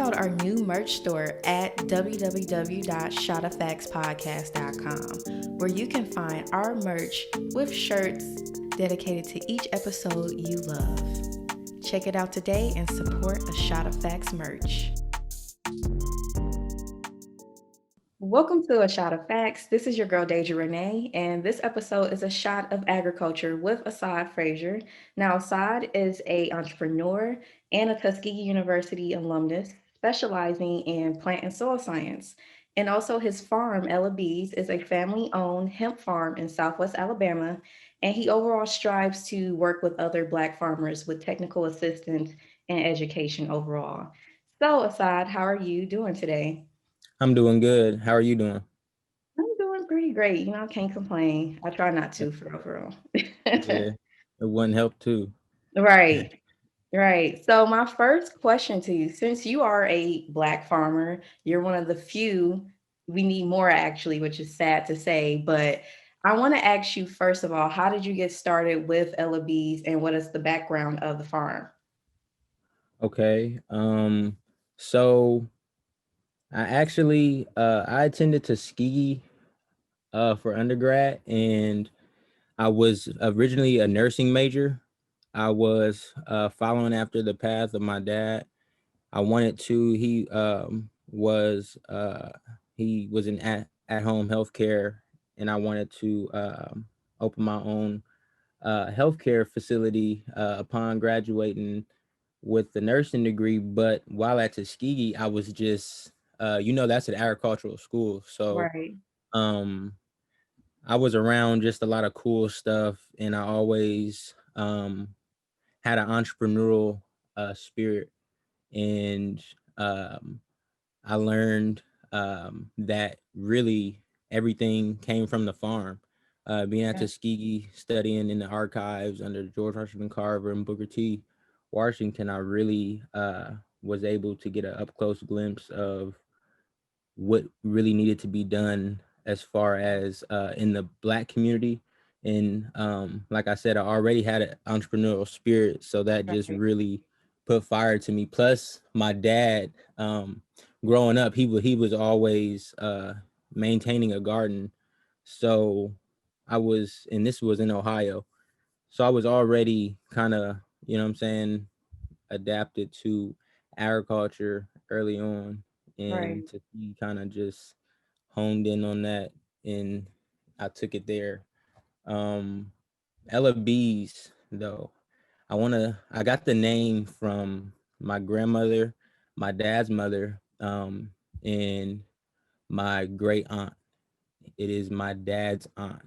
out our new merch store at www.ShotOfFactsPodcast.com, where you can find our merch with shirts dedicated to each episode you love. Check it out today and support a Shot of Facts merch. Welcome to A Shot of Facts. This is your girl, Deja Renee, and this episode is a shot of agriculture with Asaud Frazier. Now, Asaud is an entrepreneur and a Tuskegee University alumnus specializing in plant and soil science. And also his farm, Ella Beas, is a family-owned hemp farm in Southwest Alabama, and he overall strives to work with other Black farmers with technical assistance and education overall. So, Asaud, how are you doing today? I'm doing good. How are you doing? I'm doing pretty great. I can't complain. I try not to, for real. Yeah, it wouldn't help too. Right, right. So my first question to you, since you are a Black farmer, you're one of the few, we need more actually, which is sad to say, but I want to ask you first of all, how did you get started with Ella Bees and what is the background of the farm? Okay. So I attended Tuskegee for undergrad, and I was originally a nursing major. I was following after the path of my dad. I wanted to. He was in at home healthcare, and I wanted to open my own healthcare facility upon graduating with the nursing degree. But while at Tuskegee, I was just, that's an agricultural school. So Right. um, I was around just a lot of cool stuff, and I always had an entrepreneurial spirit. And I learned that really everything came from the farm. Being at Yeah. Tuskegee, studying in the archives under George Washington Carver and Booker T. Washington, I really was able to get an up close glimpse of what really needed to be done as far as in the Black community. And like I said, I already had an entrepreneurial spirit, so that just Right. really put fire to me. Plus, my dad, growing up, he was always maintaining a garden. So and this was in Ohio, so I was already kind of, what I'm saying, adapted to agriculture early on, Right. and to be kind of just honed in on that, and I took it there. Um, Ella Bees, though, I got the name from my grandmother, my dad's mother, and my great aunt. It is my dad's aunt.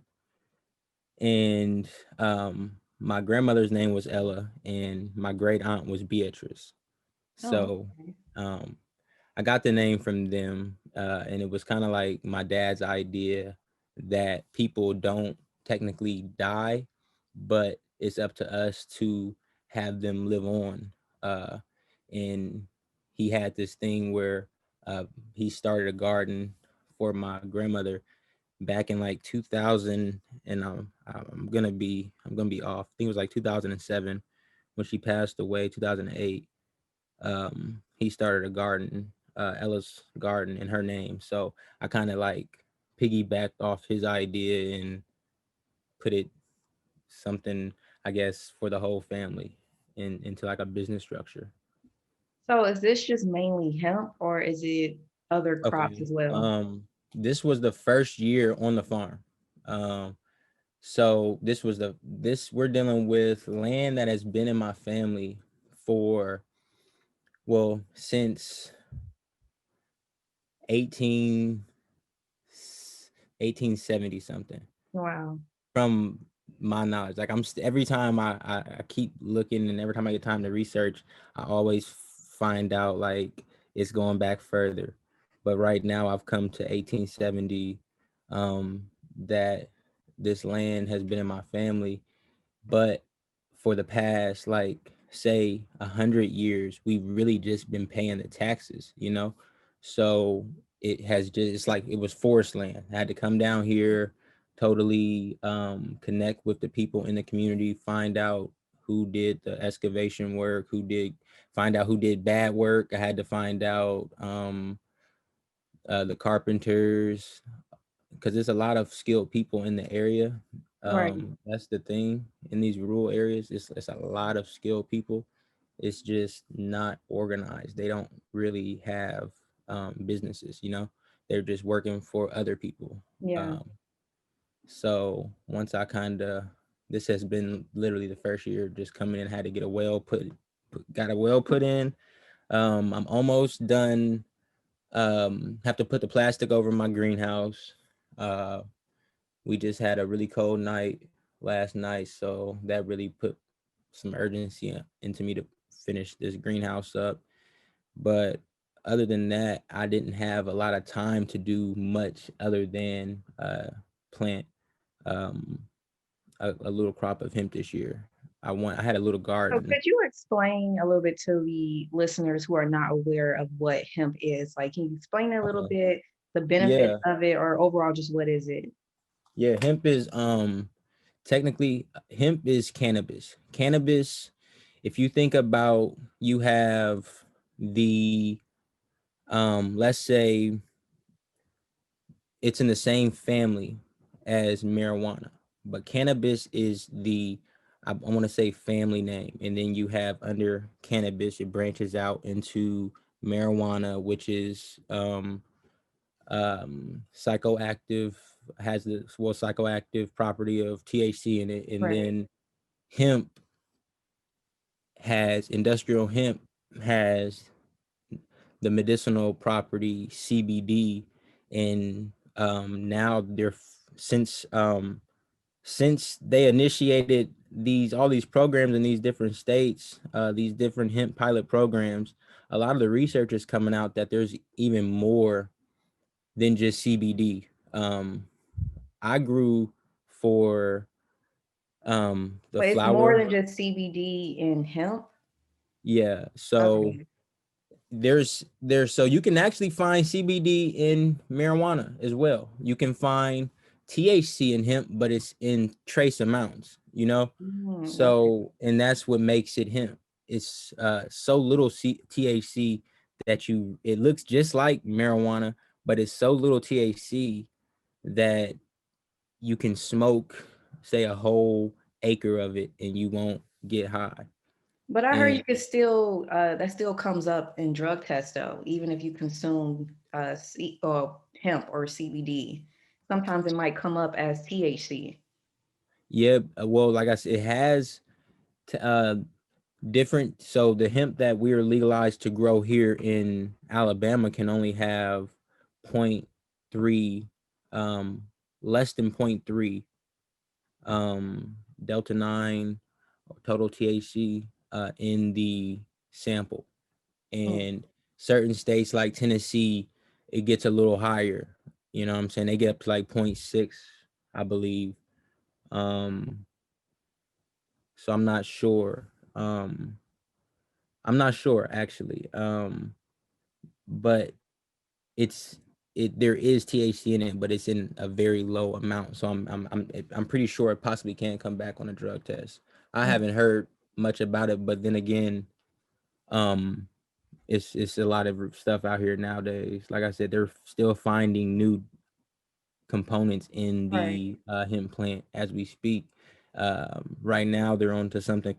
And my grandmother's name was Ella, and my great aunt was Beatrice. Oh, So okay. um, I got the name from them, and it was kind of like my dad's idea that people don't technically die, but it's up to us to have them live on. Uh, and he had this thing where he started a garden for my grandmother back in like 2000, and I'm gonna be off. I think it was like 2007 when she passed away. 2008, he started a garden, Ella's Garden, in her name. So I kind of like piggybacked off his idea and put it something, I guess, for the whole family into like a business structure. So is this just mainly hemp or is it other crops Okay. as well? This was the first year on the farm. Um, so this we're dealing with land that has been in my family for, well, since 18 1870 something, Wow. from my knowledge. Like every time I keep looking, and every time I get time to research, I always find out like it's going back further. But right now I've come to 1870, that this land has been in my family. But for the past, like, say 100 years, we've really just been paying the taxes. So it's like it was forest land. I had to come down here, totally connect with the people in the community, find out who did the excavation work, find out who did bad work. I had to find out the carpenters, because there's a lot of skilled people in the area. Right. That's the thing in these rural areas. It's a lot of skilled people. It's just not organized. They don't really have businesses, you know. They're just working for other people. Yeah. So once I kind of, this has been literally the first year just coming in, had to get a well got a well put in. I'm almost done. Have to put the plastic over my greenhouse. Uh, we just had a really cold night last night, so that really put some urgency into me to finish this greenhouse up. But other than that, I didn't have a lot of time to do much other than plant um, a little crop of hemp this year. I had a little So garden. could you explain a little bit to the listeners who are not aware of what hemp is? Like, can you explain a little Uh, bit the benefits yeah, of it, or overall just what is it? yeah. Hemp is technically, hemp is cannabis. Cannabis, if you think about, you have the let's say it's in the same family as marijuana, but cannabis is the, I want to say, family name, and then you have under cannabis it branches out into marijuana, which is psychoactive, has the psychoactive property of THC in it, and Right. then hemp industrial hemp has the medicinal property CBD, and now since they initiated all these programs in these different states, these different hemp pilot programs, a lot of the research is coming out that there's even more than just CBD. I grew for the But it's more flower. than just CBD in hemp. Yeah, so Okay. so you can actually find CBD in marijuana as well. You can find THC in hemp, but it's in trace amounts, you know? Okay. So, and that's what makes it hemp. It's so little THC that it looks just like marijuana, but it's so little THC that you can smoke, say, a whole acre of it and you won't get high. But I heard And you could still that still comes up in drug tests though, even if you consume or hemp or CBD. Sometimes it might come up as THC. yeah, well, like I said, it has t- uh different. So the hemp that we are legalized to grow here in Alabama can only have point 0.3, less than point 0.3 delta 9 total THC in the sample. Mm. And certain states like Tennessee, it gets a little higher. You know what I'm saying? They get up to like point 0.6, I believe. Um, so I'm not sure actually. But it's there is THC in it, but it's in a very low amount. So I'm pretty sure it possibly can come back on a drug test. I Mm. haven't heard much about it, but then again, um, it's a lot of stuff out here nowadays. Like I said, they're still finding new components in Right. the hemp plant as we speak. Right now, they're on to something.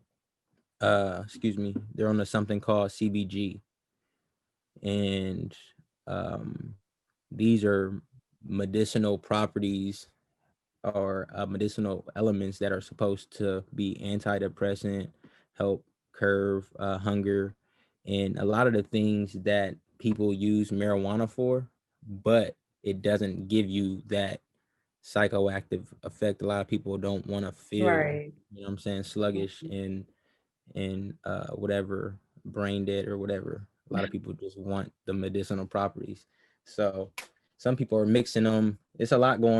Excuse me, they're on to something called CBG, and um, these are medicinal properties or medicinal elements that are supposed to be antidepressant, help curb hunger, and a lot of the things that people use marijuana for, but it doesn't give you that psychoactive effect. A lot of people don't want to feel, Right. you know what I'm saying, sluggish and whatever, brain dead or whatever. A lot of people just want the medicinal properties. So some people are mixing them. It's a lot going